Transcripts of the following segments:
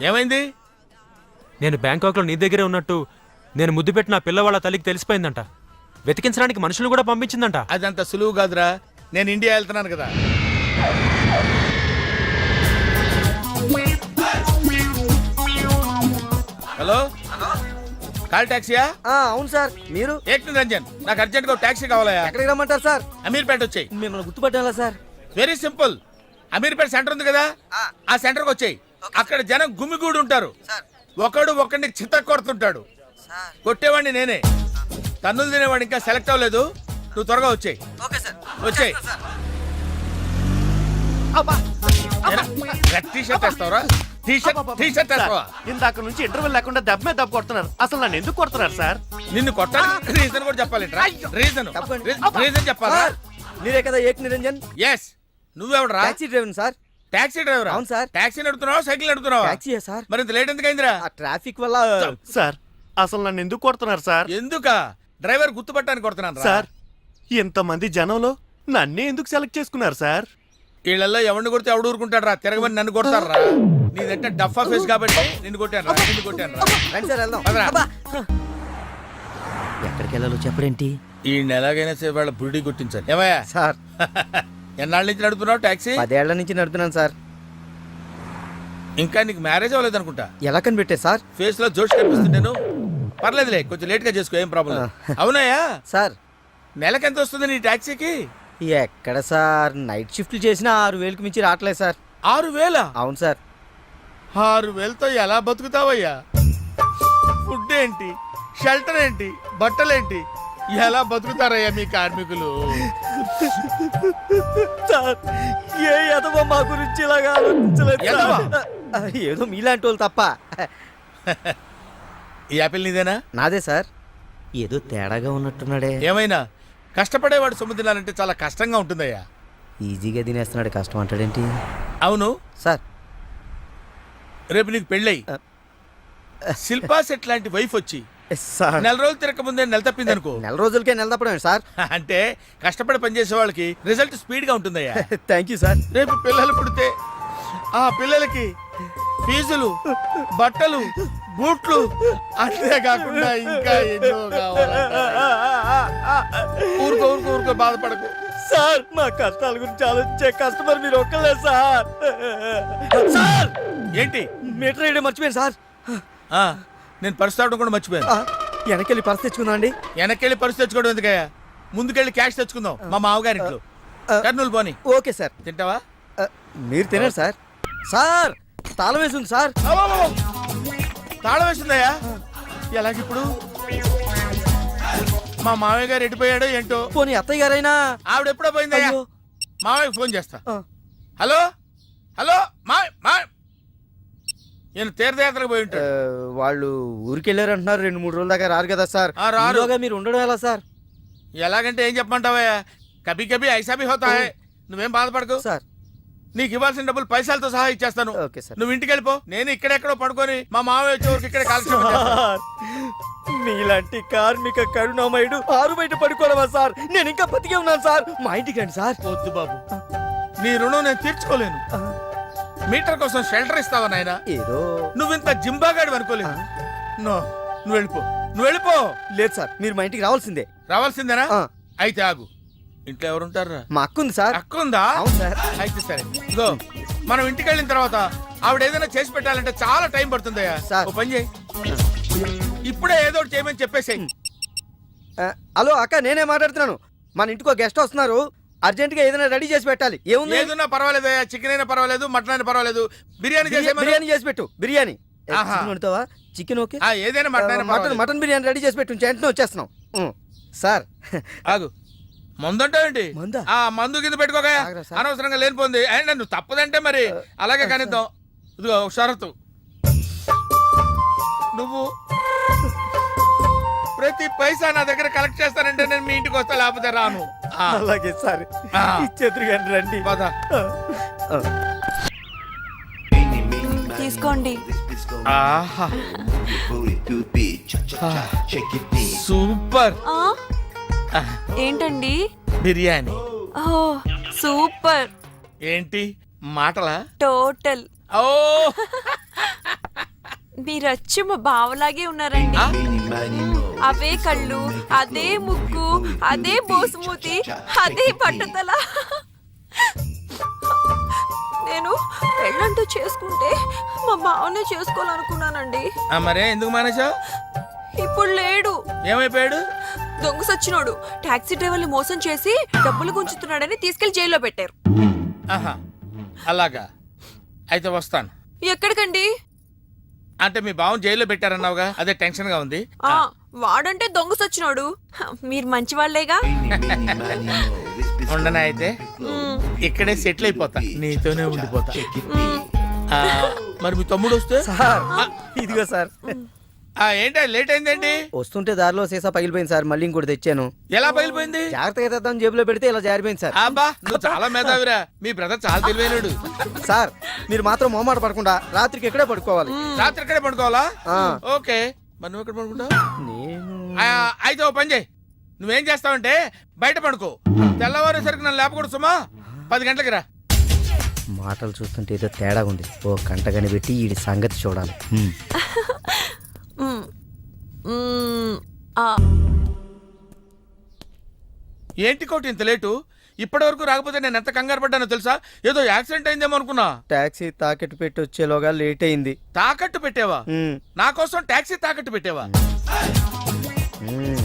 ఏమైంది? నేను బ్యాంకాక్లో నీ దగ్గరే ఉన్నట్టు నేను ముద్దు పెట్టిన పిల్లవాళ్ళ తల్లికి తెలిసిపోయిందంట. వెతికించడానికి మనుషులు కూడా పంపించిందంట. అదంత సులువు కాదురా, నేను ఇండియా వెళ్తున్నాను కదా. హలో, కాల్ టాక్సీయా? అవును సార్. మీరు? ఏక్ నిరంజన్, నాకు అర్జెంట్ గా టాక్సీ కావాలయా. ఎక్కడికి రమ్మంటారు సార్? అమీర్పేట వచ్చాయి. మిమ్మల్ని గుర్తుపట్టాలా sir? Very simple. Ameerpet centre ఉంది కదా, ఆ సెంటర్ కి వచ్చాయి. అక్కడ జనం గుమిగూడి ఉంటారు. ఒకడు ఒకడిని చిత్త కొడుతుంటాడు. కొట్టేవాడిని నేనే. తన్నులు తినేవాడు ఇంకా సెలెక్ట్ అవ్వలేదు. నువ్వు త్వరగా వచ్చాయి. వచ్చాయి. ఇందాక నుంచి ఇంటర్వెల్ లేకుండా దెబ్బ మీద దెబ్బ కొడుతున్నారు. అసలు నన్ను ఎందుకు కొడుతున్నారు సార్? నిన్ను కొట్టాలి రీజన్ కూడా చెప్పాలి. రీజన్ చెప్పాలా? మీరే కదా ఏక్ నిరంజన్? ఎస్. నువ్వెవడరా? Taxi driver sir. Taxi driver? అవును సార్. టాక్సీ నడుపుతున్నావా, సైకిల్ నడుపుతున్నావా? టాక్సీయే సార్. మరి ఇంత లేట్ ఎందుకు అయిందిరా? ట్రాఫిక్ వల్ల. సార్ అసలు నన్ను ఎందుకు కొడుతున్నారు సార్? ఎందుకా? డ్రైవర్ గుర్తుపట్టానికి కొడుతున్నాను సార్. ఇంతమంది జనంలో నన్నే ఎందుకు సెలెక్ట్ చేసుకున్నారు సార్? వీళ్ళల్లో ఎవరిని కొడితే ఎవడు ఊరుకుంటాడు రా? తిరగమని నన్ను కొడతారా? నీదంటే డఫా ఫేస్ కాబట్టి నిన్ను కొట్టాను రండి సార్ వెళ్దాం. ఎక్కడికి వెళ్ళాలో చెప్పడేంటి? ఈ ఎలాగైనా సరే వాళ్ళ బుడి గుర్తించాలి. ఏమయ్యా సార్, ఎన్నాళ్ళ నుంచి నడుపుతున్నావు టాక్సీ? 10 ఏళ్ల నుంచి నడుపుతున్నాను సార్. ఇంకా నీకు మ్యారేజ్ అవ్వలేదు అనుకుంటా. ఎలా కనిపెట్టారు సార్? ఫేస్ లో జోష్ కనిపిస్తుంటేను. పర్లేదులే, కొంచెం లేట్ గా చేసుకో, ఏం ప్రాబ్లం. అవునాయా సార్, నెలకి ఎంత వస్తుంది నీ టాక్సీకి? ఎక్కడ సార్, నైట్ షిఫ్ట్లు చేసినా 6,000కి మించి రావట్లేదు సార్. 6,000? అవును సార్. 6,000తో ఎలా బతుకుతావయ్యా? ఫుడ్ ఏంటి, షెల్టర్ ఏంటి, బట్టలేంటి, ఎలా బతుకుతారయ్యా మీ కార్మికులు? సార్, ఏ ఎదవ మా గురించి ఇలాగా ఆలోచించలేదు. ఏదో మీలాంటి వాళ్ళు తప్ప. ఈ యాపిల్ నీదేనా? నాదే సార్. ఏదో తేడాగా ఉన్నట్టున్నాడే. ఏమైనా కష్టపడేవాడు సొమ్ము తినాలంటే చాలా కష్టంగా ఉంటుందయ్యా. ఈజీగా తినేస్తున్నాడు, కష్టం అంటాడేంటి? అవును సార్, రేపు నీకు పెళ్ళయి శిల్పా సెట్ లాంటి వైఫ్ వచ్చి సార్, 4 రోజులు తిరగక ముందే నెల తప్పింది అనుకో. 4 రోజులకే నెల తప్పడమే సార్. అంటే కష్టపడి పనిచేసే వాళ్ళకి రిజల్ట్ స్పీడ్ గా ఉంటుందయ్యా. Thank you sir. రేపు పిల్లలు పుడితే ఆ పిల్లలకి ఫీజులు, బట్టలు, బూట్లు, అంతేకాకుండా ఇంకా ఎన్నో కావాలి. ఊరుకో బాధపడకు సార్. మా కష్టాల గురించి ఆలోచించే కస్టమర్ మీరు ఒక్కలే సార్. సార్, ఏంటి? మీటర్ వేయడం మర్చిపోయాను సార్. నేను పర్సు తావడం కూడా మర్చిపోయాను. వెనకెళ్ళి పర్సు తెచ్చుకుందాం అండి. వెనకెళ్ళి పర్సు తెచ్చుకోవడం ఎందుకయ్యా? ముందుకెళ్ళి క్యాష్ తెచ్చుకుందాం. మా మామగారింట్లో కర్నూలు పోని. Okay sir. తింటావా? మీరు తినండి సార్. సార్, తాళం వేసింది సార్. తాళం వేసిందయ్యా? ఎలాగిప్పుడు? మా మామయ్య గారు ఎడిపోయాడో ఏంటో. పోనీ అత్తయ్య గారైనా? ఆవిడ ఎప్పుడో పోయిందయ్యా. మామయ్య ఫోన్ చేస్తా. హలో హలో, నేను తీర్థయాత్రకు పోయి ఉంటాడు. వాళ్ళు ఊరికెళ్ళారు అంటున్నారు. 2-3 రోజుల దాకా రారు కదా సార్. రారుగా మీరు ఉండడం ఎలా సార్? ఎలాగంటే ఏం చెప్పమంటావయ్యా? కభీ కభీ ఐసా భీ హోతా హై. నువ్వేం బాధపడకు సార్. నీకు ఇవ్వాల్సిన డబ్బులు పైసలతో సహా ఇచ్చేస్తాను. నువ్వు ఇంటికి వెళ్ళిపో. నేను ఇక్కడెక్కడో పడుకొని మా మామయ్య వచ్చేవరకు ఇక్కడే కాల్చి. మీలాంటి కార్మిక కరుణామయుడు ఆరు బయట పడుకోవడమా సార్? నేను ఇంకా బతికే ఉన్నాను సార్. మా ఇంటికి రండి సార్. వద్దు బాబు, నీ రుణం నేను తీర్చుకోలేను. మీటర్ కోసం షెల్టర్ ఇస్తావా నాయనా? ఏదో నువ్వు ఇంత జింబాగాడు అనుకోలేదు. నువ్వు వెళ్ళిపో. లేదు సార్, మీరు మా ఇంటికి రావాల్సిందే. రావాల్సిందేనా? అయితే ఆగు. ఇంట్లో ఎవరుంటారా? మా అక్క ఉంది సార్. అక్క ఉందా? అవును సార్. అయితే సరే, ఇగో మనం ఇంటికి వెళ్ళిన తర్వాత ఆవిడ ఏదైనా చేసి పెట్టాలంటే చాలా టైం పడుతుందయ్యా. ఓ పని చేయి, ఇప్పుడే ఏదో ఒకటి చేయమని చెప్పేసేయ్. హలో అక్క, నేనే మాట్లాడుతున్నాను. మన ఇంటికి గెస్ట్ వస్తున్నారు. అర్జెంట్ గా ఏదైనా రెడీ చేసి పెట్టాలి. ఏముంది? ఏదైనా పర్వాలేదు, చికెన్ అయినా పర్వాలేదు, మటన్ అయినా పర్వాలేదు. బిర్యానీ చేసి పెట్టు. బిర్యానీ వండుతావా? చికెన్ ఓకే, ఏదైనా మటన్ బిర్యానీ రెడీ చేసి పెట్టు. వెంటనే వచ్చేస్తున్నాం సార్. ఆగు, మందంటావేంటి? మందు కింద పెట్టుకోగా అనవసరంగా లేనిపోంది. అండ్ నువ్వు తప్పదంటే మరి అలాగే కనిద్దాం. ఇదిగో షరతు, నువ్వు ప్రతి పైసా నా దగ్గర కలెక్ట్ చేస్తానంటే నేను మీ ఇంటికి వస్తా, లేకపోతే రాను. అలాగే సార్, ఇచ్చేద్దరు కానీ రండి. తీసుకోండి. సూపర్. ఏంటండి? బిర్యానీ. సూపర్. ఏంటి మాటలా? టోటల్. ఓ మీరచ్చి మా బావలాగే ఉన్నారండి. ఆ? అవే కళ్ళు, అదే ముక్కు, అదే బోసుమూతి, అదే పట్టుదల. నేను పెళ్ళంటూ చేసుకుంటే మా బావనే చేసుకోవాలనుకున్నానండి. మరే ఎందుకు మానేశావు? ఇప్పుడు లేడు, ఏమైపోయాడు? దొంగ సచ్చినోడు. టాక్సీ డ్రైవర్ని మోసం చేసి డబ్బులు గుంజుతున్నాడని తీసుకెళ్లి జైల్లో పెట్టారు. ఆహా, అలాగా. అయితే వస్తాను. ఎక్కడికండి? అంటే మీ బావం జైల్లో పెట్టారన్నావుగా, అదే టెన్షన్ గా ఉంది. ఆ, వాడంటే దొంగ సచ్చినోడు. మీరు మంచి వాళ్ళేగా. ఉండనా అయితే ఇక్కడే సెటిల్ అయిపోతా, నీతోనే ఉండిపోతా. ఆ, మరి మీ తమ్ముడు వస్తే? సార్ ఇదిగో సార్. ఏంటి లేట్ అయిందేంటి? వస్తుంటే దారిలో సీసా పగిలిపోయింది సార్, మళ్ళీ ఇంకోటి తెచ్చాను. ఎలా పగిలిపోయింది? జాగ్రత్తగా తెద్దాం జేబులో పెడితే ఇలా జారిపోయింది సార్. అబ్బా, నువ్వు చాలా మేధావిరా. మీ బ్రదర్ చాలా తెలివైనడు. సార్ మీరు మాత్రం మొహమాట పడకుండా రాత్రికి ఎక్కడే పడుకోవాలి. రాత్రి ఇక్కడే పడుకోవాలా? ఆ. ఓకే, మరి నువ్వు ఎక్కడ పడుకుంటావు? నేను అయితే ఓ పని చేయి, నువ్వేం చేస్తావంటే బయట పడుకో. తెల్లవారేసరికి నన్ను లేపకూడదు సుమా. 10 గంటలకి రా. మాటలు చూస్తుంటే ఏదో తేడా ఉంది. ఓ కంట కనిపెట్టి ఈ సంగతి చూడాలి. మ్మ్. మ్మ్. ఆ, ఏంటి కోటి ఇంత లేటు? ఇప్పటి వరకు రాకపోతే నేను ఎంత కంగారు పడ్డానో తెలుసా? ఏదో యాక్సిడెంట్ అయిందేమో అనుకున్నా. టాక్సీ తాకెట్టు పెట్టి వచ్చేలోగా లేట్ అయింది. తాకట్టు పెట్టావా? ఉమ్, నా కోసం టాక్సీ తాకట్టు పెట్టావా? ఉమ్.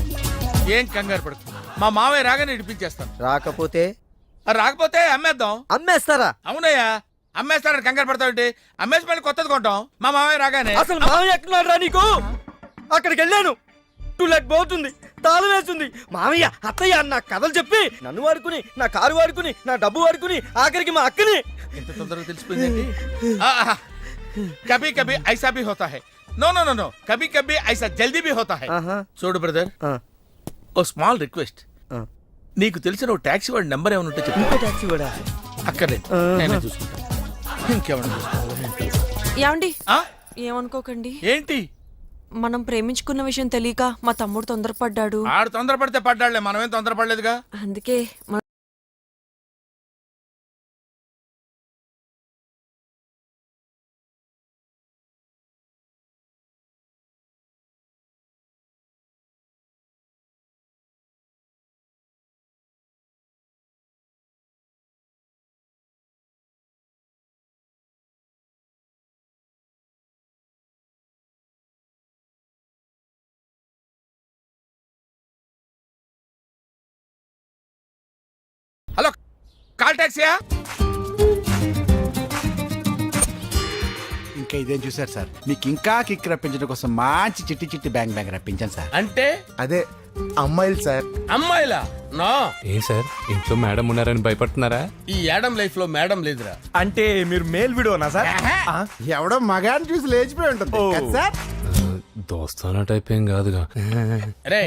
ఏం కంగారు పడకు, మా మావయ్య రాగానే ఇడిపించేస్తాను. రాకపోతే రాకపోతే అమ్మేద్దాం. అమ్మేస్తారా? అవునయ్యా, అమ్మేస్తానని కంగారు పడతావంటే అమ్మేసి మళ్ళీ కొత్తది కొంటాం మా మావయ్య రాగానే. అసలు మామయ్య ఎక్కడున్నాడు రా నీకు? అక్కడికి వెళ్ళాను, టూలెట్ పోతుంది, తాళం వేస్తుంది. మామయ్య అత్తయ్య అన్న కథలు చెప్పి నన్ను వాడుకుని, నా కారు వాడుకుని, నా డబ్బు వాడుకుని, ఆఖరికి మా అక్కని. ఎంత తొందరగా తెలిసిపోయిందండి. కభీ కభీ ఐసా భీ హోతా హై. నో నో నో నో, కభీ కభీ ఐసా జల్దీ భీ హోతా హై. ఆహా. చూడు బ్రదర్, ఆ, ఓ స్మాల్ రిక్వెస్ట్. ఆ. నీకు తెలిసిన ఓ టాక్సీ వాడి నెంబర్ ఏమైనా ఉంటే చెప్పు. ఇంకో టాక్సీ కూడా. అక్కర్లేదు, ఆహా. నేనే చూసుకుంటా. ఇంకేమన్నా చూసుకోవాలా? ఏమండి? ఆ? ఏమనుకోకండి, ఏంటి? మనం ప్రేమించుకున్న విషయం తెలియక మా తమ్ముడు తొందరపడ్డాడు. ఆడు తొందరపడితే పడ్డాడులే, మనమేం తొందరపడలేదుగా. అందుకే హలో, కాల్ టాక్సీయా? ఇంకా ఇదేం చూసారు సార్, మీకు ఇంకా కిక్ రప్పించడం కోసం మంచి చిట్టి చిట్టి బ్యాంగ్ బ్యాంగ్ రప్పించాను సార్. అంటే అదే అమ్మాయిలు సార్. అమ్మాయిలా? నా ఏం సార్, ఇంట్లో మేడం ఉన్నారని భయపడుతున్నారా? ఈ యాడమ్ లైఫ్ లో మేడం లేదురా. అంటే మీరు మేల్ వీడియోనా సార్? ఎవడో మగాన్ని చూసి లేచిపోయి ఉంటుంది కదా సార్. దోస్తానా టైప్ ఏం కాదుగా. రే,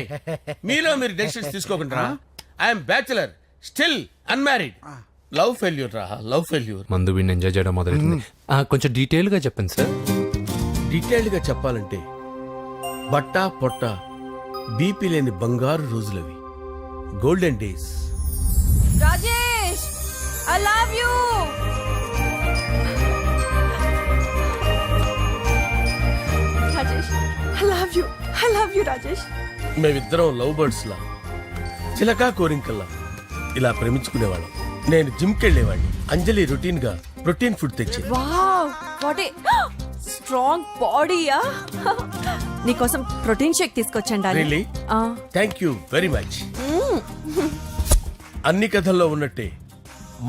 మీలో మీరు డెసిషన్స్ తీసుకోకుండా. I'm bachelor, still unmarried. Love failure రా, లవ్ ఫెయిల్యూర్. మందు వీడిని ఎంజాయ్ చేయడం మొదలైంది. కొంచెం డీటెయిల్ గా చెప్పండి సార్. డీటెయిల్డ్ గా చెప్పాలంటే బట్టా పొట్ట బీపీ లేని బంగారు రోజులవి, golden days. Rajesh, I love you. Rajesh, I love you, I love you Rajesh. మేమిద్దరం లవ్ బర్డ్స్ లా, చిలకా కోరింకల్లా ఇలా ప్రేమించుకునేవాళ్ళం. నేను జిమ్కి వెళ్ళేవాడిని, అంజలి రొటీన్ గా ప్రోటీన్ ఫుడ్ తెచ్చి. వావ్, వాట్ ఏ స్ట్రాంగ్ బాడీయా. నీకోసం ప్రోటీన్ షేక్ తీసుకొచ్చండి. Really? Thank you very much. అన్ని కథల్లో ఉన్నట్టే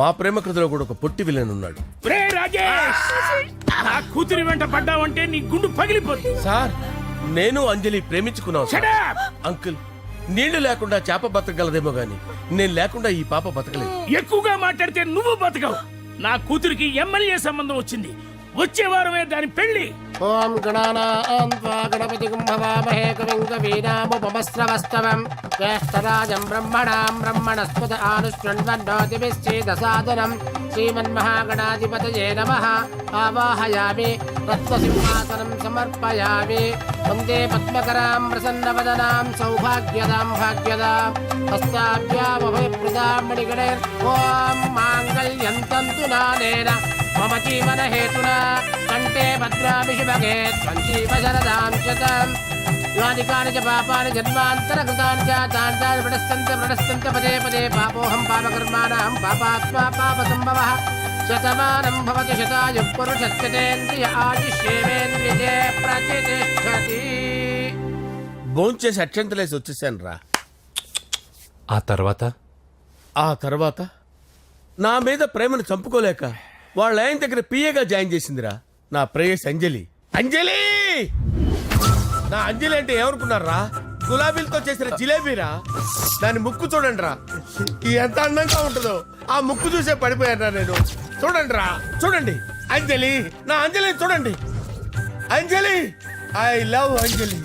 మా ప్రేమ కథలో కూడా ఒక పొట్టి విలన్ ఉన్నాడు. కూతురి వెంట పడ్డావంటే నీ గుండు పగిలిపోతుంది. సార్, నేను అంజలి ప్రేమించుకున్నాను సార్. అంకుల్, నీళ్లు లేకుండా చేప బతకగలదేమో గాని నేను లేకుండా ఈ పాప బతకలేదు. ఎక్కువగా మాట్లాడితే నువ్వు బతకవు. నా కూతురికి ఎమ్మెల్యే సంబంధం వచ్చింది, వచ్చే వారమే దాని పెళ్లి. ఓం గణానాం త్వా గణపతిం భవామహే కవిం కవీనాముపమస్రవస్తవం జ్యేష్ఠరాజం బ్రహ్మణాం బ్రహ్మణస్పద ఆనుష్ణ్వన్నోతిభిశ్చేదసాదనం శ్రీమన్మహాగణాధిపతయే నమః. ఆవాహయామి తత్వసింహాసనం సమర్పయామి. వందే పద్మకరాం ప్రసన్నవదనాం సౌభాగ్యదాం భాగ్యదాం హస్తాభ్యామభయప్రదాం మణిగణైర్. ఓం మాంగళ్యం తంతు నానేన మమ జీవన హేతునా కంటే భద్రాభిషుభగే త్వంచీవ శరదాం శతం యువానికాని చ పాపాని జన్మాంతరకృతాని చ తాని ప్రడస్తంత పదే పదే పాపోహం పాపకర్మాణం పాపాత్మా పాపసంభవః శతమానం భవతి శతాయు పురుషస్యతేంద్రియ ఆయుష్యేవేంద్రియే ప్రతిష్టతి. భోంచేసి అక్షంతలేసి వచ్చేసాను రా. ఆ తర్వాత ఆ తర్వాత నా మీద ప్రేమను చంపుకోలేక వాళ్ళ ఆయన దగ్గర పిఏగా జాయిన్ చేసిందిరా నా ప్రేయస్ అంజలి. అంజలి నా అంజలి అంటే ఏమనుకున్నారా? గులాబీలతో చేసిన జిలేబీరా. దాని ముక్కు చూడండి రా, ఎంత అందంగా ఉంటుందో. ఆ ముక్కు చూసే పడిపోయారా నేను. చూడండి రా, చూడండి అంజలి, నా అంజలి చూడండి. Anjali, I love Anjali,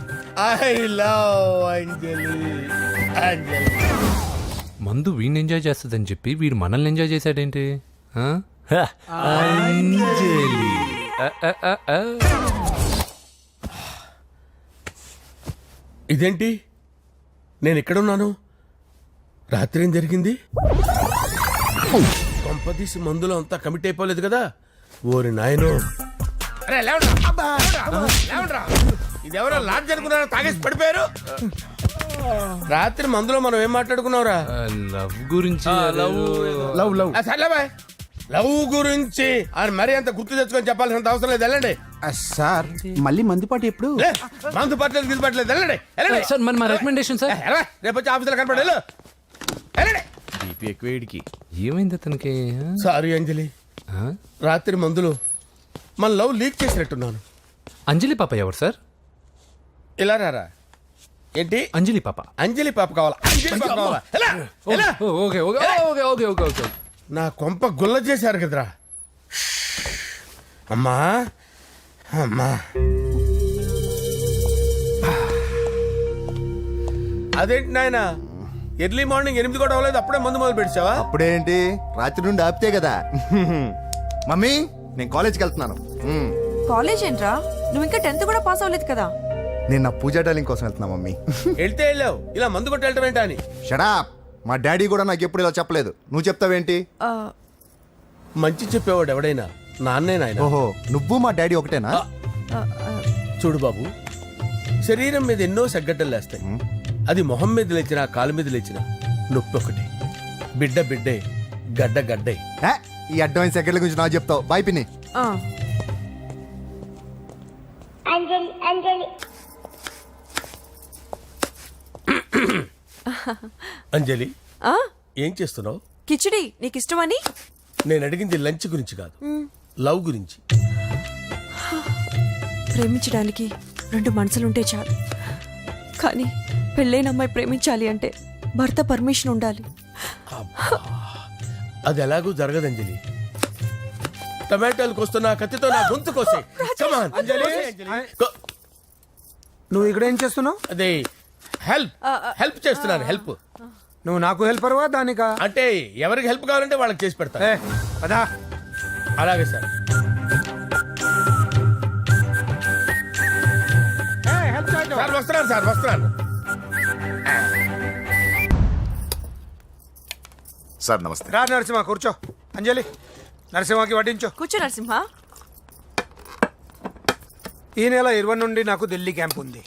I love Anjali. Anjali మందు వీడిని ఎంజాయ్ చేస్తుందని చెప్పి వీడు మనల్ని ఎంజాయ్ చేశాడేంటి? ఆ? అంజలి. ఇదేంటి, నేను ఎక్కడున్నాను? రాత్రి ఏం జరిగింది? కొంపదీసి మందులో అంతా కమిట్ అయిపోలేదు కదా? ఓరి నాయనో. అరే లేవండ్రా, లేవండ్రా. ఇదెవరో లాడ్జ్ అనుకున్నారా? తాగేసి పడిపోయారు. రాత్రి మందులో మనం ఏం మాట్లాడుకున్నావురా? లవ్ గురించి. లవ్ లవ్ సర్లే బాయ్, లవ్ గురించి అని మరీ అంత గుర్తు తెచ్చుకొని చెప్పాల్సినంత అవసరం లేదు. వెళ్ళండి. సార్ మళ్ళీ మందుపాటి ఎప్పుడు? లే, మందు పట్టలేదు గిల్లు పట్టలేదు. వెళ్ళండి, వెళ్ళండి. సార్ మరి మా రికమెండేషన్ సార్. రేపు వచ్చి ఆఫీసులో కనపడి వెళ్ళు. వెళ్ళండి. ఏమైంది అతనికి? సారీ అంజలి, ఆ? రాత్రి మందులో మన లవ్ లీక్ చేసినట్టున్నాను. అంజలి పాప ఎవరు సార్? ఇలా రారా. ఏంటి? అంజలి పాప. అంజలి పాప కావాలా? అంజలి పాప కావాలా? ఎలా? ఎలా? Okay okay okay okay okay okay. నా కొంప గుల్ల చేశారు కదరా. అమ్మా అమ్మా, అదేంటి నాయన, ఎర్లీ మార్నింగ్ 8 కూడా అవ్వలేదు, అప్పుడే మందు మొదలు పెడిచావా? అప్పుడేంటి, రాత్రి నుండి ఆపితే కదా. మమ్మీ నేను కాలేజ్కి వెళ్తున్నాను. కాలేజ్ ఏంట్రా, నువ్వు ఇంకా 10th కూడా పాస్ అవ్వలేదు కదా. నేను నా పూజా డాలింగ్ కోసం వెళ్తున్నా మమ్మీ. వెళ్తే వెళ్ళావు, ఇలా మందు కొట్టి వెళ్ళటం ఏంటా అని. షడా, మా డాడీ కూడా నాకు ఎప్పుడు ఇలా చెప్పలేదు. నువ్వు చెప్తావేంటి? ఆ, మంచి చెప్పేవాడు ఎవడైనా నాన్నే నాయన. ఓహో, నువ్వు మా డాడీ ఒకటేనా? ఆ, ఆ, చూడు బాబు, శరీరం మీద ఎన్నో సగ్గడ్డలు లేస్తాయి. అది మొహం మీద లేచినా కాలు మీద లేచినా నొప్పి ఒకటి. బిడ్డ బిడ్డే, గడ్డ గడ్డే. ఏ, ఈ అడ్వాన్స్ సెకండ్ల గురించి నాకు చెప్తావు. బాయ్ పిన్ని. ఆ. అంజలి, ఆ? ఏం చేస్తున్నావు? కిచిడి నీకు ఇష్టమని. నేను అడిగింది లంచ్ గురించి కాదు, లవ్ గురించి. ప్రేమించడానికి 2 మనసులుంటే చాలు, కానీ పెళ్ళైన అమ్మాయి ప్రేమించాలి అంటే భర్త పర్మిషన్ ఉండాలి. అది ఎలాగూ జరగదు అంజలి. టమాటాలు కోస్తున్నా కత్తితో నా గొంతు కోసే. అంజలి, నువ్వు ఇక్కడ ఏం చేస్తున్నావు? అదే హెల్ప్ చేస్తున్నాను. హెల్ప్ నువ్వు నాకు హెల్పర్వా దానికా? అంటే ఎవరికి హెల్ప్ కావాలంటే వాళ్ళకి చేసి పెడతా. పదా. అలాగే సార్. సార్ వస్తున్నాను, సార్ వస్తున్నాను. సార్ నమస్తే. రా నరసింహ, కూర్చో. అంజలి, నరసింహకి వడ్డించో. కూర్చో నరసింహ. ఈ నెల 20 నుండి నాకు ఢిల్లీ క్యాంప్ ఉంది.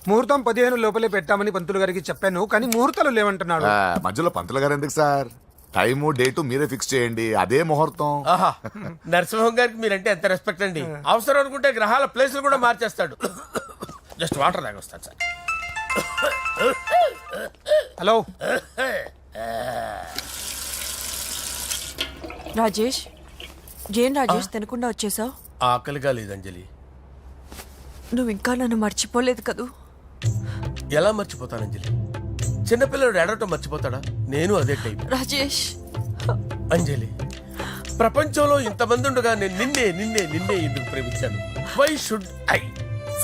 ముహూర్తం 15 లోపలే పెట్టామని పంతులు గారికి చెప్పాను, కానీ ముహూర్తాలు లేవంటున్నాడు. మధ్యలో పంతులు గారు ఎందుకు సార్? టైము డేటు మీరే ఫిక్స్ చేయండి, అదే ముహూర్తం. ఆహా, నరసింహం గారికి మీరంటే ఎంత రెస్పెక్ట్ అండి. అవసరం అనుకుంటే గ్రహాల ప్లేసులు కూడా మార్చేస్తాడు. జస్ట్ వాటర్ తాగొస్తాను సార్. హలో రాజేష్, ఏం రాజేష్ తినకుండా వచ్చేసావు? ఆకలిగా లేదు అంజలి. నువ్వు ఇంకా నన్ను మర్చిపోలేదు కదూ? ఎలా మర్చిపోతాను అంజలి? చిన్నపిల్లడు ఏడవటం మర్చిపోతాడా? నేను అదే టైప్. రాజేష్, అంజలి, ప్రపంచంలో ఇంతమంది ఉండగా నేను నిన్నే నిన్నే నిన్నే ఎందుకు ప్రేమించాను? Why should I?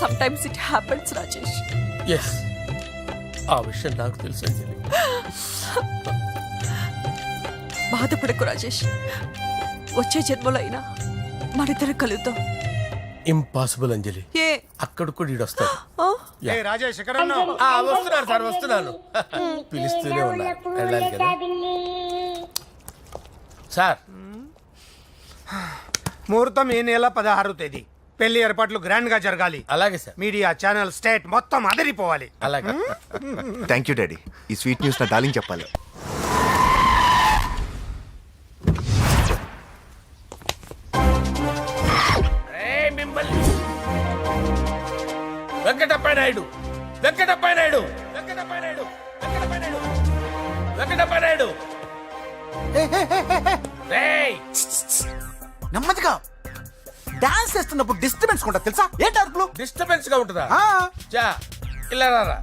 Sometimes it happens Rajesh. Yes, ఆ విషయం నాకు తెలుసు అంజలి. బాధపడకు రాజేష్, వచ్చే జన్మలో అయినా మనిద్దరం కలుద్దాం. ఇంపాసిబుల్ అంజలి. ఏ అక్కడ కూడా ఈడు వస్తాడు. ఆ? రాజేష్ ఎక్కడ ఉన్నావు? వస్తున్నాను సార్, వస్తున్నాను. పిలుస్తూనే ఉన్నారు, వెళ్ళాలి కదా సార్. ముహూర్తం ఈ నెల 16వ తేదీ. పెళ్లి ఏర్పాట్లు గ్రాండ్ గా జరగాలి. అలాగే సార్. మీడియా ఛానల్ స్టేట్ మొత్తం అదిరిపోవాలి. అలాగే. Thank you daddy. ఈ స్వీట్ న్యూస్ నా డార్లింగ్ చెప్పాలి. ఏయ్, మిమ్మల్ని వెంకటప్ప నాయుడు, వెంకటప్ప నాయుడు, వెంకటప్ప నాయుడు, వెంకటప్ప నాయుడు, వెంకటప్ప నాయుడు. ఏయ్, నెమ్మదిగా డాన్స్ చేస్తున్నప్పుడు డిస్టర్బెన్స్ కొంటా తెలుసా? ఏంటి అరుపులు? డిస్టర్బెన్స్ గా ఉంటుందా? ఆ, చా, ఇలా రారా.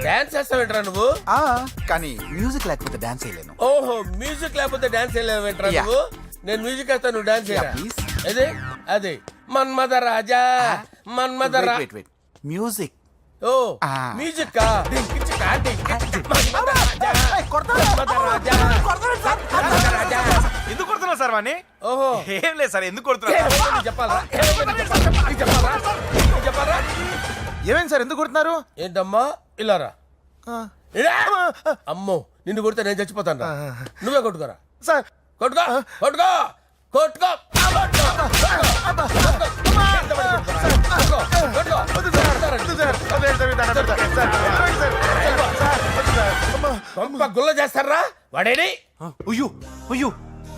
డాన్స్ చేస్తావేంట్రా నువ్వు? ఆ, కానీ మ్యూజిక్ లేకపోతే డాన్స్ చేయలేను. ఓహో, మ్యూజిక్ లేకపోతే డాన్స్ వేయలేవేంట్రా Yeah. నువ్వు? నేను మ్యూజిక్ వేస్తా, నువ్వు డాన్స్ చేయరా? Yeah, please. అదే అదే మన్మద రాజా, మన్మద Wait, రా. wait, wait. మ్యూజిక్. ఓ Ah. మ్యూజిక్ కా డింకిచికా డింకిచి మన్మద రాజా, మన్మద రాజా, మన్మద రాజా. ఎందుకు కొడుతున్నావు సార్ వాణ్ణి? ఓహో, ఏం లేదు సార్, ఎందుకు ఏమైందో నీకు చెప్పాలా? ఏమైందో నీకు చెప్పాలా? ఏమైంది సార్, ఎందుకు కొడుతున్నారు? ఏంటమ్మా ఇలా రా. ఇలా. అమ్మో, నిన్ను కొడితే నేను చచ్చిపోతాను రా. నువ్వే కొట్టుకోరా. సార్ కొట్టుకో కొట్టుకో కొట్టుకో. కొంప గుల్ల చేస్తారా వాడేడి? అయ్యో అయ్యో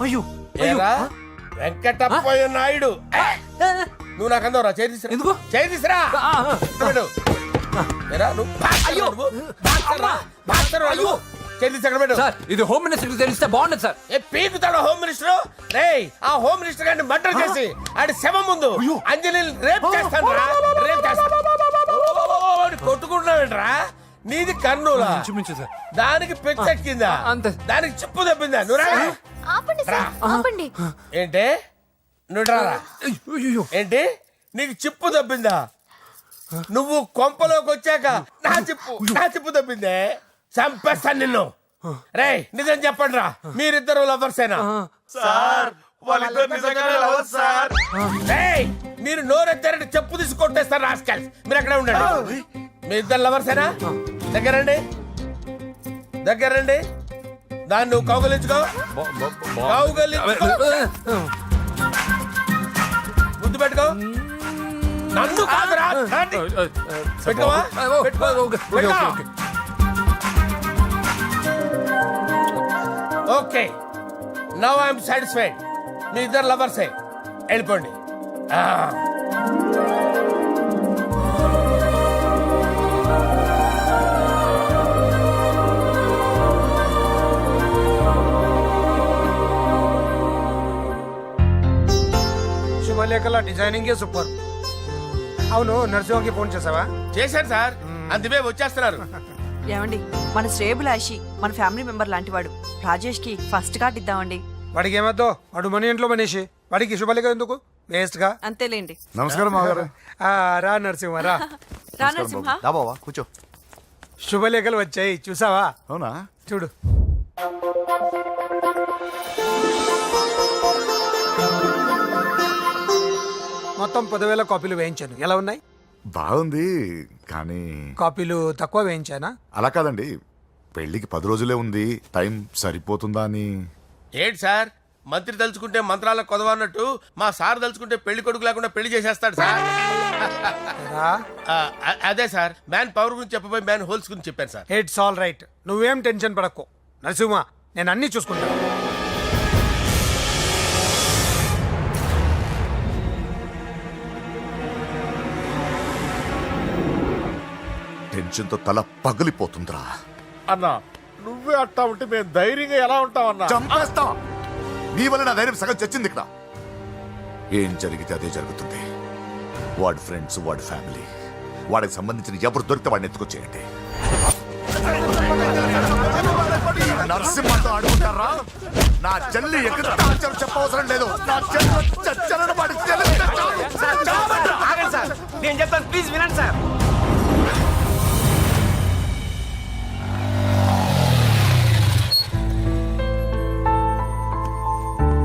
అయ్యో ఏరా వెంకటప్పయ్య నాయుడు. నువ్వు నాకు అందవరా? చేయి తీసురా. ఎందుకు? చేయి తీసురా. పెట్టు. ఏరా నువ్వు బాక్సర్రా నువ్వు? బాక్సర్రా? బాక్సర్రా నువ్వు? చేయి తీసి అక్కడ పెట్టు. సార్ ఇది హోమ్ మినిస్టర్ తెలిస్తే బాగుండదు సార్. ఏ పీకుతాడు హోమ్ మినిస్టర్? రేయ్, ఆ హోమ్ మినిస్టర్ గారిని మర్డర్ చేసి ఆడి శవం ముందు అంజలిని రేప్ చేస్తాను రా. రేప్ చేస్తాను. కొట్టుకుంటున్నావేంట్రా? నీది కన్నులా? సార్ దానికి పెచ్చెక్కిందా? అంతే. దానికి చిప్పు తప్పిందా? నువ్వు రా. ఆపండి రా. ఆపండి. ఏంటి? నువ్వు రారా. ఏంటి? నీకు చిప్పు తప్పిందా? నువ్వు కొంపలోకి వచ్చాక నా చిప్పు తప్పిందే. చంపేస్తాను నిన్ను. రేయ్, నిజం చెప్పండి రా, మీరిద్దరు లవర్సేనా? సార్ వాళ్ళిద్దరు నిజంగానే లవర్స్ సార్. రేయ్, మీరు నోరెత్తారంటే చెప్పు తీసి కొట్టేస్తారు రాస్కల్స్. మీరు అక్కడే ఉండండి. మీ ఇద్దరు లవర్సేనా? దగ్గరండి, దగ్గరండి. దాన్ని నువ్వు కౌగలించుకో. ముద్దు పెట్టుకో. నన్ను కాదురా. పెట్టుకోవా? పెట్టుకో. Okay, now I'm satisfied. మీ ఇద్దరు లవర్సే, వెళ్ళిపోండి. శుభలేఖల డిజైనింగ్ సూపర్. అవును, నరసింహకి ఫోన్ చేసావా? చేశాను సార్, అందుకే వచ్చేస్తున్నారు. ఏమండి, మన శ్రేయబులాషి మన ఫ్యామిలీ మెంబర్ లాంటి వాడు. రాజేష్ కి ఫస్ట్ కార్డ్ ఇద్దామండి. వాడికి ఏమద్దో, వాడు మన ఇంట్లో మనిషి, వాడికి శుభలేఖ ఎందుకు వేస్ట్ గా? అంతేలేండి. నమస్కారం మామగారు. రా నరసింహ రా. రా నరసింహ. దా బావా కూర్చో. శుభలేఖలు వచ్చాయి, చూసావా? అవునా? చూడు. మొత్తం 10,000 కాపీలు వేయించాను. ఎలా ఉన్నాయి? బాగుంది, కానీ కాపీలు తక్కువ వేయించానా? అలా కాదండి, పెళ్లికి 10 రోజులే ఉంది, టైం సరిపోతుందా అని. ఏంటి సార్, మంత్రి తలుచుకుంటే మంత్రాలకు కొదవన్నట్టు మా సార్ తలుచుకుంటే పెళ్లి కొడుకు లేకుండా పెళ్లి చేసేస్తాడు సార్. రా. అదే సార్, మ్యాన్ పవర్ గురించి చెప్పబోయి మ్యాన్ హోల్స్ గురించి చెప్పాను సార్. It's all right. నువ్వేం టెన్షన్ పడకు నరసింహ, నేను అన్ని చూసుకుంటాను. టెన్షన్ తో తల పగిలిపోతుందిరా. అన్నా, నువ్వే అట్టా ఉంటే మేము ధైర్యంగా ఎలా ఉంటాం అన్నా? చంపేస్తా. నీ వల్ల నా ధైర్యం సగం చచ్చింది ఇక్కడ. ఏం జరిగితే అదే జరుగుతుంది. వాడి ఫ్రెండ్స్, వాడి ఫ్యామిలీ, వాడికి సంబంధించిన ఎవరు దొరికితే వాడిని ఎత్తుకొచ్చేయండి. నరసింహతో అడుగుతారా? నా చెల్లి ఎక్కడ చెప్పవసరం లేదు. నా చెల్లి చచ్చలను వాడికి తెలిస్తే చాలు. నేను చెప్తాను, ప్లీజ్ వినండి sir.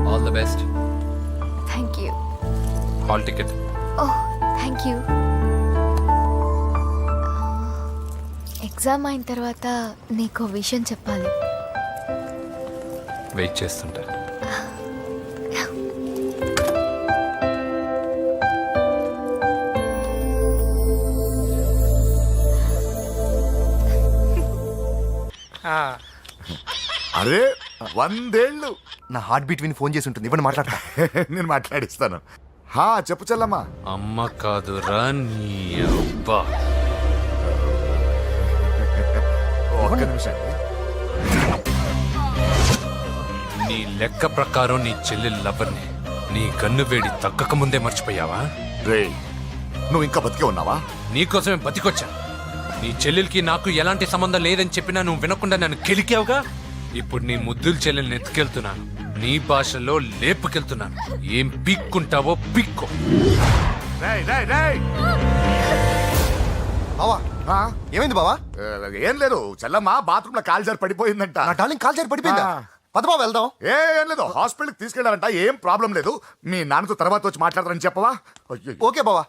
All the best. Thank you. Hall ticket. Oh, thank you. Exam అయిన తర్వాత నీకు విషయం చెప్పాలి. వెయిట్ చేస్తుంటా. అరే 100 ఏళ్ళు. నా హార్ట్ బీట్ విని ఫోన్ చేసి ఉంటుంది. ఇవ్వండి మాట్లాడతా. నేను మాట్లాడిస్తాను. చెప్పు చెల్లమ్మా. అమ్మ కాదురా నీ అబ్బా. ఒక్క నిమిషం. నీ లెక్క ప్రకారం నీ చెల్లెలు లవర్ని నీ కన్ను వేడి తగ్గక ముందే మర్చిపోయావా? రే నువ్వు ఇంకా బతికే ఉన్నావా? నీకోసమే బతికొచ్చా. నీ చెల్లెలకి నాకు ఎలాంటి సంబంధం లేదని చెప్పినా నువ్వు వినకుండా నన్ను కెలికావుగా. ఇప్పుడు నీ ముద్దుల చెల్లెల్ని ఎత్తుకెళ్తున్నాను. నీ భాషలో లేపుకెళ్తున్నాను. ఏం పీక్కుంటావో పీక్కో. రేయ్ రేయ్ రేయ్. బావా ఏమైంది బావా? ఏం లేదు, చెల్లమ్మ బాత్రూమ్ లో కాలు జారి పడిపోయిందంట. నా డార్లింగ్ కాల్ చేరి పడిపోయిందా? పద బావ వెళ్దాం. ఏం లేదు, హాస్పిటల్కి తీసుకెళ్ళారంట. ఏం ప్రాబ్లం లేదు. మీ నాన్నతో తర్వాత వచ్చి మాట్లాడతారని చెప్పవా? అయ్యో. ఓకే బావా.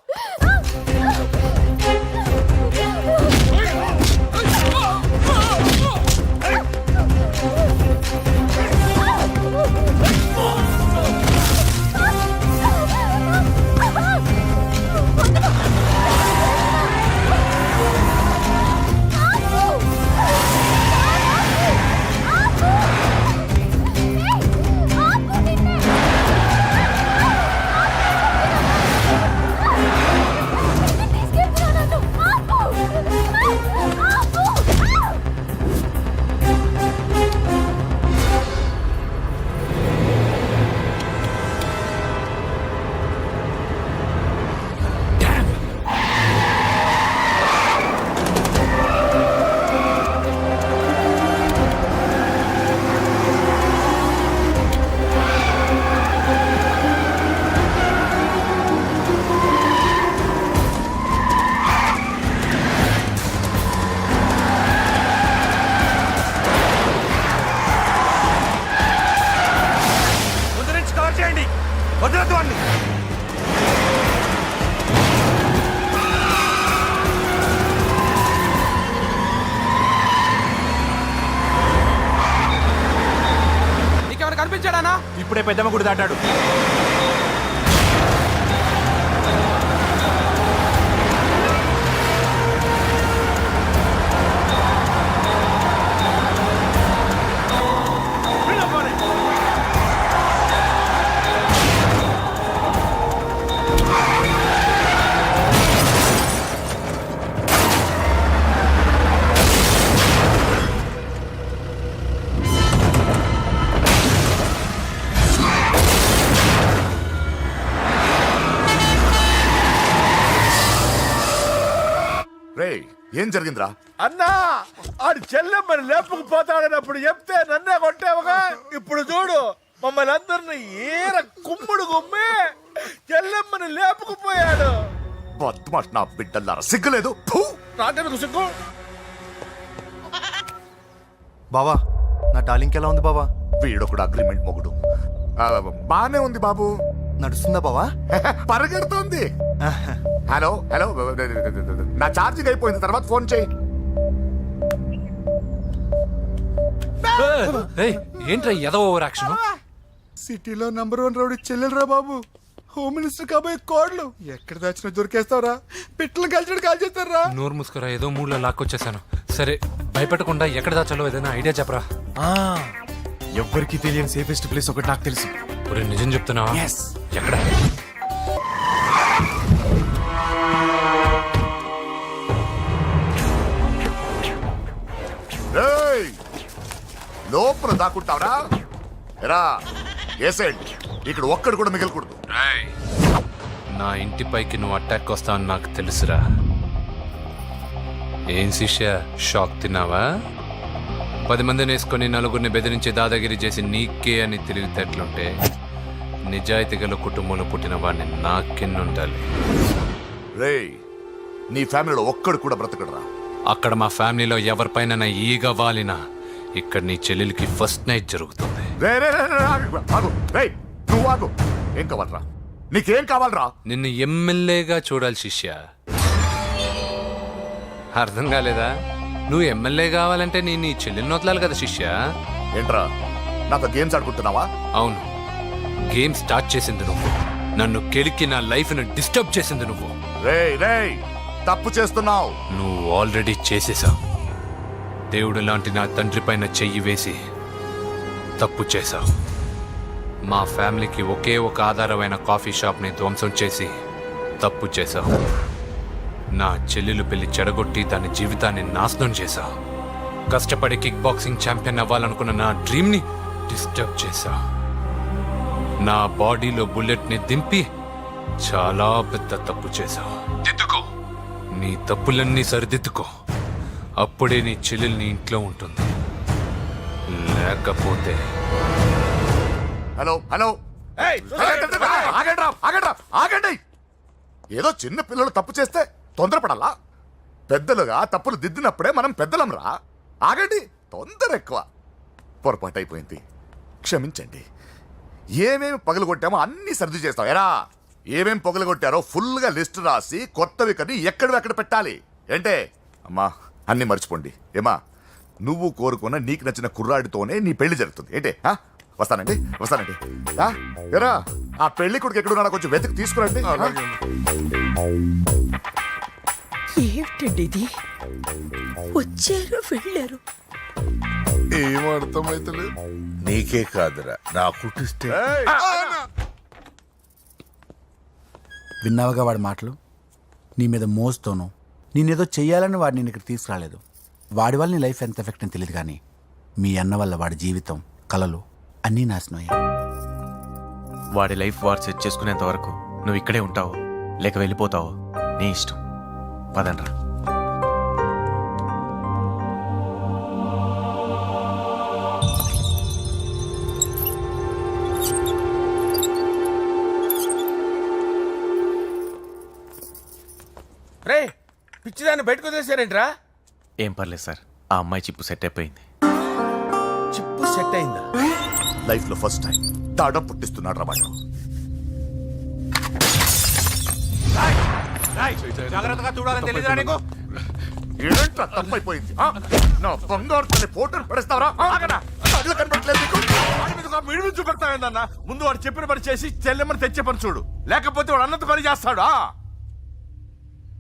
కనిపించాడానా? ఇప్పుడే పెద్దమ్మ గుడి దాటాడు. ఏం జరిగిందిరా? అన్నా ఆడు చెల్లెమ్మని లేపుకుపోతాడన్నప్పుడు చెప్తే నన్నే కొట్టావుగా. ఇప్పుడు చూడు మమ్మల్ని అందరిని ఏర కుమ్ముడు గుమ్మి చెల్లెమ్మని లేపుకుపోయాడు. బద్మాష్ నా బిడ్డల్లారా, సిగ్గులేదు? నాకెందుకు సిగ్గు? బావా నా డార్లింగ్ ఎలా ఉంది బావా? వీడొకడు అగ్రిమెంట్ మొగుడు. బానే ఉంది బాబు. నడుస్తుందా బావా? పరిగెడుతోంది. హలో హలో, నా ఛార్జింగ్ అయిపోయింది, తర్వాత ఫోన్ చేయి. ఏంట్రా ఏదో ఓవర్ యాక్షన్? సిటీలో నంబర్ 1 రౌడీ చెల్లెలరా బాబు. హోమ్ మినిస్టర్ కాబోయే కోడ్లు ఎక్కడ దాచిన దొరికేస్తావరా? పిట్టలు కలిసి కాల్ చేస్తారా? నోరు మూసుకురా, ఏదో మూడులో లాక్కొచ్చేసాను. సరే భయపెట్టకుండా ఎక్కడ దాచాలో ఏదైనా ఐడియా చెప్పరా. ఎవ్వరికి తెలియని సేఫెస్ట్ ప్లేస్ ఒకటి నాకు తెలుసు. ఒరే నిజం చెప్తున్నావా? ఎక్కడ? లోపల దాక్కుంటావరా? ఎరా ఏసేండి, ఇక్కడ ఒక్కడు కూడా మిగలకూడదు. నా ఇంటిపైకి నువ్వు అటాక్ వస్తావని నాకు తెలుసురా. ఏం శిష్య, షాక్ తిన్నావా? 10 మందిని వేసుకొని నలుగురిని బెదిరించి దాదాగిరి చేసి నీకే అని తెలివితేటలుంటే నిజాయితీ గల కుటుంబంలో పుట్టిన వాడిని నాకెన్నుండాలి. రేయ్, నీ ఫ్యామిలీలో ఒక్కడు కూడా బ్రతకడరా? అక్కడ మా ఫ్యామిలీలో ఎవరిపైన ఈగ వాలినా ఇక్కడ నీ చెల్లెలికి ఫస్ట్ నైట్ జరుగుతుంది. నువ్వు ఆగు. ఏం కావాలరా? నీకేం కావాలరా? నిన్ను ఎమ్మెల్యేగా చూడాలి శిష్య. అర్థం కాలేదా? నువ్వు ఎమ్మెల్యే కావాలంటే నేను నీ చెల్లెల్ని వదలాలి కదా శిష్య. ఏంట్రా నాతో గేమ్స్ ఆడుకుంటున్నావా? అవును, గేమ్ స్టార్ట్ చేసింది నువ్వు. నన్ను కెలికి నా లైఫ్ ను డిస్టర్బ్ చేసింది నువ్వు. రేయ్ రేయ్, తప్పు చేస్తున్నావు. నువ్వు ఆల్రెడీ చేసేసావు. దేవుడు లాంటి నా తండ్రి పైన చెయ్యి వేసి తప్పు చేశావు. మా ఫ్యామిలీకి ఒకే ఒక ఆధారమైన కాఫీ షాప్ని ధ్వంసం చేసి తప్పు చేశావు. నా చెల్లెలు పెళ్లి చెడగొట్టి దాని జీవితాన్ని నాశనం చేశావు. కష్టపడి కిక్ బాక్సింగ్ ఛాంపియన్ అవ్వాలనుకున్న నా డ్రీమ్ని డిస్టర్బ్ చేశావు. నా బాడీలో బుల్లెట్ని దింపి చాలా పెద్ద తప్పు చేశావు. దిద్దుకో, నీ తప్పులన్నీ సరిదిద్దుకో. అప్పుడే నీ చెల్లెలు నీ ఇంట్లో ఉంటుంది. లేకపోతే హలో హలో ఆగండి. ఏదో చిన్న పిల్లలు తప్పు చేస్తే తొందరపడాలా? పెద్దలుగా తప్పులు దిద్దినప్పుడే మనం పెద్దలంరా. ఆగండి, తొందర ఎక్కువ. పొరపాటు అయిపోయింది, క్షమించండి. ఏమేమి పగలగొట్టామో అన్ని సర్ది చేస్తాం. ఎరా ఏమేం పగలగొట్టారో ఫుల్గా లిస్ట్ రాసి కొత్తవి కని ఎక్కడ పెట్టాలి. ఏంటే అమ్మా, అన్ని మర్చిపోండి. ఏమా, నువ్వు కోరుకున్న నీకు నచ్చిన కుర్రాడితోనే నీ పెళ్లి జరుగుతుంది. ఏంటే వస్తానండి. ఎరా ఆ పెళ్లి కొడుకు ఎక్కడున్నా కొంచెం వెతికి తీసుకురండి. ఏమిటండి ఇది? వచ్చారు వెళ్ళారు. ఏం అర్థమైతలేదు. నీకే కాదురా, నా కుట్టిస్తే విన్నావుగా వాడి మాటలు. నీ మీద మోస్తోను నేనేదో చెయ్యాలని వాడు నేను ఇక్కడ తీసుకురాలేదు. వాడి వల్ల నీ లైఫ్ ఎంత ఎఫెక్ట్ అని తెలియదు, కానీ మీ అన్న వల్ల వాడి జీవితం, కలలు అన్నీ నాశనం అయ్యాయి. వాడి లైఫ్ వాడు సెట్ చేసుకునేంత వరకు నువ్వు ఇక్కడే ఉంటావు, లేక వెళ్ళిపోతావు, నీ ఇష్టం. పదండ్రా. రే పిచ్చిదాన్ని బయటకు వదిలేశారేంట్రా? ఏం పర్లేదు సార్, ఆ అమ్మాయి చిప్పు సెట్ అయిపోయింది. చిప్పు సెట్ అయిందా? లైఫ్ లో ఫస్ట్ టైం తాడం పుట్టిస్తున్నాడు రా వాడు. జాగ్రత్తగా చూడాలని తెలియదురా నీకు? ఏంట్రా తప్పైపోయింది? నా బంగారు తల్లి ఫోటోలు పడేస్తావరా? కళ్ళు కనపడలేదు నీకు? చూపెడతావేందన్నా? ముందు వాడు చెప్పిన పని చేసి చెల్లెమ్మని తెచ్చే పని చూడు, లేకపోతే వాడు అన్నంత పని చేస్తాడు.